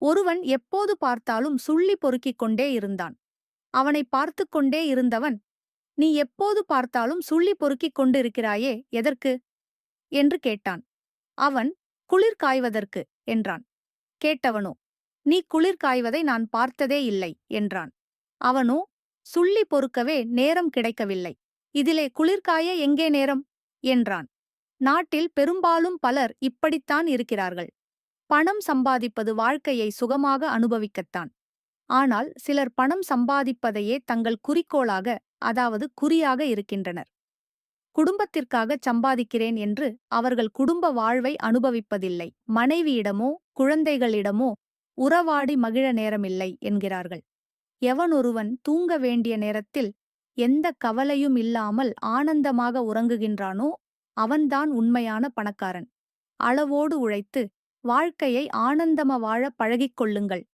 ஒருவன் எப்போது பார்த்தாலும் சுள்ளி பொறுக்கிக் கொண்டே இருந்தான். அவனை பார்த்துக் கொண்டே இருந்தவன், "நீ எப்போது பார்த்தாலும் சுள்ளி பொறுக்கிக் கொண்டிருக்கிறாயே, எதற்கு?" என்று கேட்டான். அவன், "குளிர் காய்வதற்கு" என்றான். கேட்டவனோ, "நீ குளிர் காய்வதை நான் பார்த்ததே இல்லை" என்றான். அவனோ, "சுள்ளி பொறுக்கவே நேரம் கிடைக்கவில்லை. இதிலே குளிர்காய எங்கே நேரம்?" என்றான். நாட்டில் பெரும்பாலும் பலர் இப்படித்தான் இருக்கிறார்கள். பணம் சம்பாதிப்பது வாழ்க்கையை சுகமாக அனுபவிக்கத்தான். ஆனால் சிலர் பணம் சம்பாதிப்பதையே தங்கள் குறிக்கோளாக, அதாவது குறியாக இருக்கின்றனர். குடும்பத்திற்காகச் சம்பாதிக்கிறேன் என்று அவர்கள் குடும்ப வாழ்வை அனுபவிப்பதில்லை. மனைவியிடமோ குழந்தைகளிடமோ உறவாடி மகிழ நேரமில்லை என்கிறார்கள். எவனொருவன் தூங்க வேண்டிய நேரத்தில் எந்தக் கவலையும் இல்லாமல் ஆனந்தமாக உறங்குகின்றானோ அவன்தான் உண்மையான பணக்காரன். அளவோடு உழைத்து வாழ்க்கையை ஆனந்தமா வாழ பழகிக் கொள்ளுங்கள்.